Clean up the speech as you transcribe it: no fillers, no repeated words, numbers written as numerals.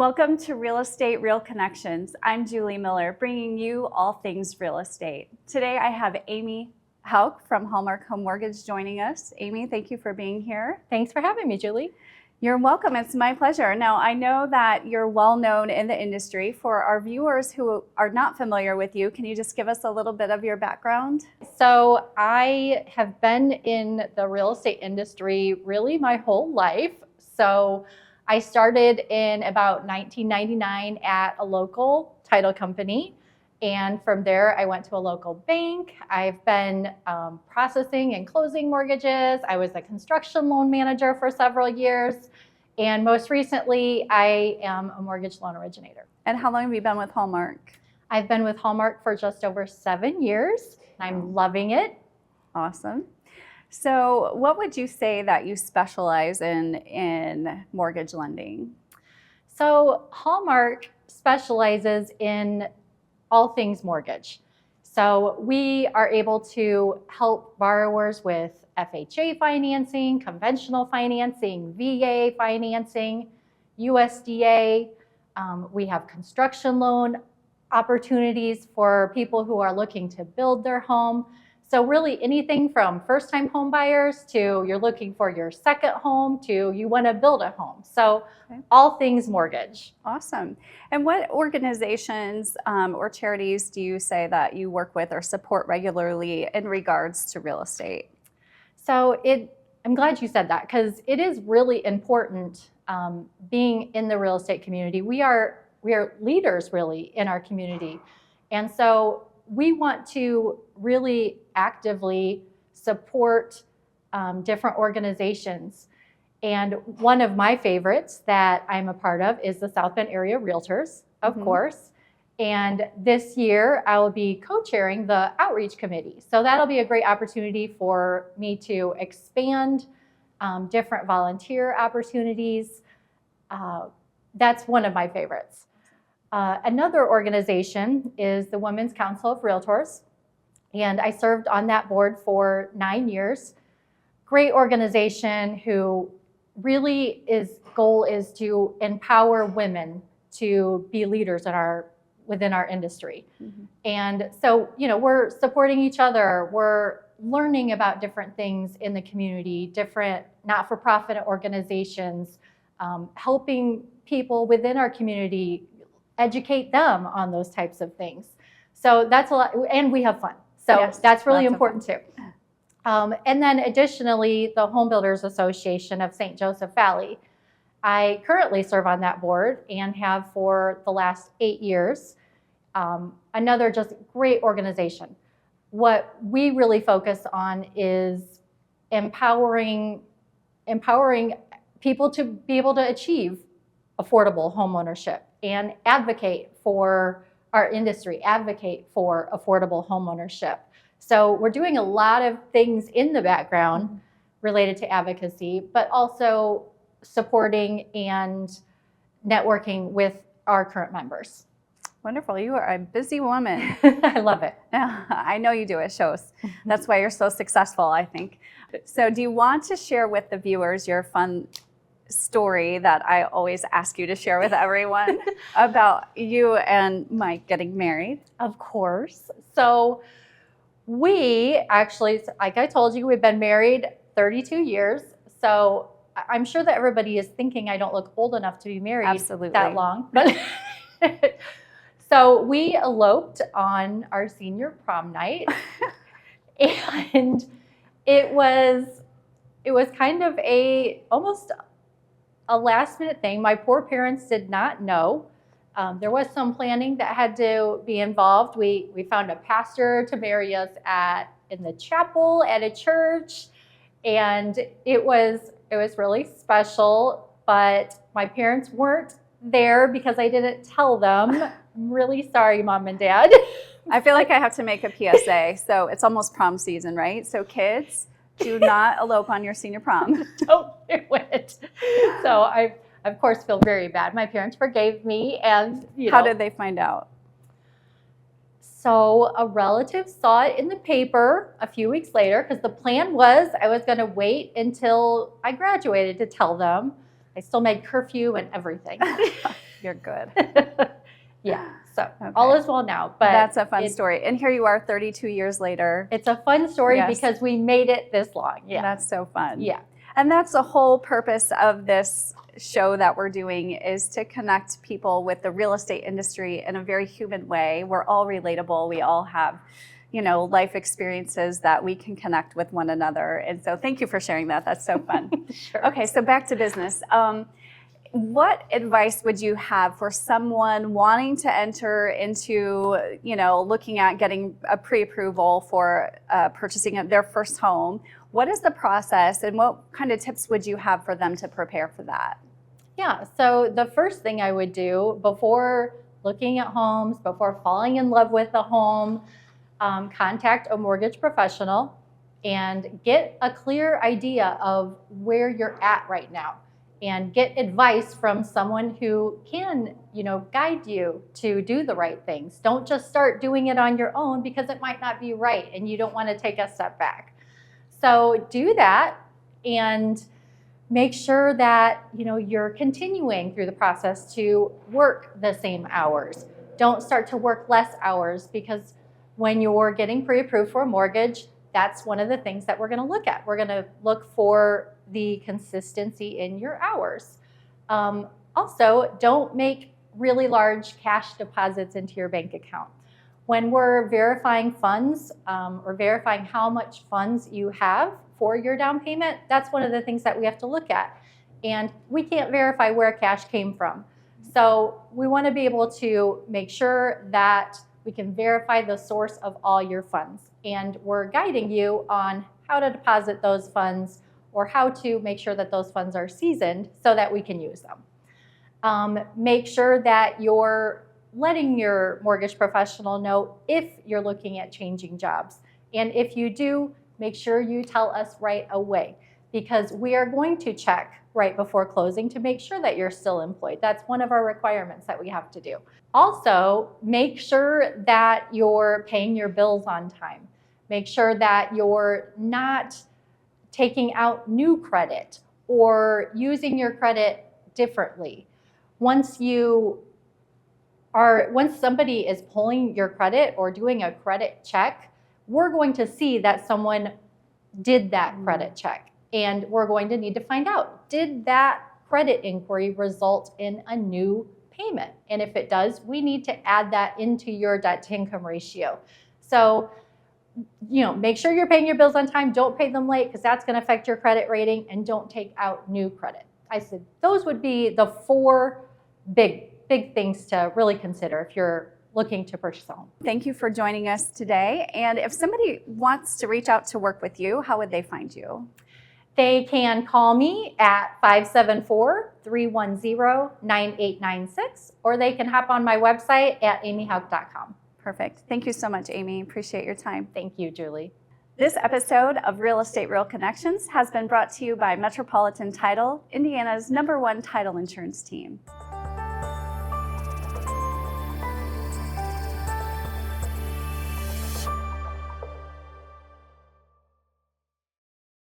Welcome to Real Estate Real Connections. I'm Julie Miller, bringing you all things real estate. Today I have Amy Houk from Hallmark Home Mortgage joining us. Amy, thank you for being here. Thanks for having me, Julie. You're welcome. It's my pleasure. Now, I know that you're well known in the industry. For our viewers who are not familiar with you, can you just give us a little bit of your background? So I have been in the real estate industry really my whole life. So I started in about 1999 at a local title company. And from there, I went to a local bank. I've been processing and closing mortgages. I was a construction loan manager for several years. And most recently, I am a mortgage loan originator. And how long have you been with Hallmark? I've been with Hallmark for just over 7 years. I'm loving it. Awesome. So what would you say that you specialize in mortgage lending? So Hallmark specializes in all things mortgage. So we are able to help borrowers with FHA financing, conventional financing, VA financing, USDA. We have construction loan opportunities for people who are looking to build their home. So really anything from first-time home buyers to you're looking for your second home to you want to build a home. So all things mortgage. Awesome. And what organizations or charities do you say that you work with or support regularly in regards to real estate? So I'm glad you said that because it is really important being in the real estate community. We are leaders really in our community. And so we want to really actively support different organizations. And one of my favorites that I'm a part of is the South Bend Area Realtors, of course. And this year I will be co-chairing the outreach committee. So that'll be a great opportunity for me to expand different volunteer opportunities. That's one of my favorites. Another organization is the Women's Council of Realtors, and I served on that board for 9 years. Great organization who really goal is to empower women to be leaders within our industry. And so, we're supporting each other. We're learning about different things in the community, different not-for-profit organizations, helping people within our community educate them on those types of things. So that's a lot, and we have fun. So yes, that's really important too. And then additionally, the Home Builders Association of St. Joseph Valley. I currently serve on that board and have for the last 8 years. Another just great organization. What we really focus on is empowering people to be able to achieve affordable homeownership and advocate for our industry, advocate for affordable homeownership. So we're doing a lot of things in the background related to advocacy, but also supporting and networking with our current members. Wonderful. You are a busy woman. I love it. I know you do. It shows. That's why you're so successful, I think. So do you want to share with the viewers your fun story that I always ask you to share with everyone about you and Mike getting married? Of course. So we actually, like I told you, we've been married 32 years. So I'm sure that everybody is thinking I don't look old enough to be married that long. But so we eloped on our senior prom night. And it was kind of almost a last minute thing. My poor parents did not know. There was some planning that had to be involved. We found a pastor to marry us in the chapel at a church, and it was really special. But my parents weren't there because I didn't tell them. I'm really sorry, Mom and Dad. I feel like I have to make a PSA. So it's almost prom season, right? So kids, do not elope on your senior prom. Don't do it. So I, of course, feel very bad. My parents forgave me, and How did they find out? So a relative saw it in the paper a few weeks later because the plan was I was going to wait until I graduated to tell them. I still made curfew and everything. You're good. Yeah, so Okay. all is well now. But That's a fun story. And here you are 32 years later. It's a fun story Yes. because we made it this long. Yeah. That's so fun. Yeah. And that's the whole purpose of this show that we're doing, is to connect people with the real estate industry in a very human way. We're all relatable. We all have, life experiences that we can connect with one another. And so thank you for sharing that. That's so fun. Sure. Okay, so back to business. What advice would you have for someone wanting to enter into, looking at getting a pre-approval for purchasing their first home? What is the process, and what kind of tips would you have for them to prepare for that? Yeah, so the first thing I would do before looking at homes, before falling in love with a home, contact a mortgage professional and get a clear idea of where you're at right now, and get advice from someone who can, guide you to do the right things. Don't just start doing it on your own, because it might not be right and you don't want to take a step back. So do that, and make sure that you're continuing through the process to work the same hours. Don't start to work less hours, because when you're getting pre-approved for a mortgage, that's one of the things that we're going to look at. We're going to look for the consistency in your hours. Also, don't make really large cash deposits into your bank account. When we're verifying funds, or verifying how much funds you have for your down payment, that's one of the things that we have to look at. And we can't verify where cash came from. So we want to be able to make sure that we can verify the source of all your funds. And we're guiding you on how to deposit those funds, or how to make sure that those funds are seasoned so that we can use them. Make sure that you're letting your mortgage professional know if you're looking at changing jobs. And if you do, make sure you tell us right away, because we are going to check right before closing to make sure that you're still employed. That's one of our requirements that we have to do. Also, make sure that you're paying your bills on time. Make sure that you're not taking out new credit or using your credit differently. Once somebody is pulling your credit or doing a credit check, we're going to see that someone did that credit check. And we're going to need to find out, did that credit inquiry result in a new payment? And if it does, we need to add that into your debt to income ratio. So, make sure you're paying your bills on time. Don't pay them late, because that's going to affect your credit rating, and don't take out new credit. I said those would be the 4 big things to really consider if you're looking to purchase a home. Thank you for joining us today. And if somebody wants to reach out to work with you, how would they find you? They can call me at 574-310-9896, or they can hop on my website at amyhouk.com. Perfect. Thank you so much, Amy. Appreciate your time. Thank you, Julie. This episode of Real Estate Real Connections has been brought to you by Metropolitan Title, Indiana's #1 title insurance team.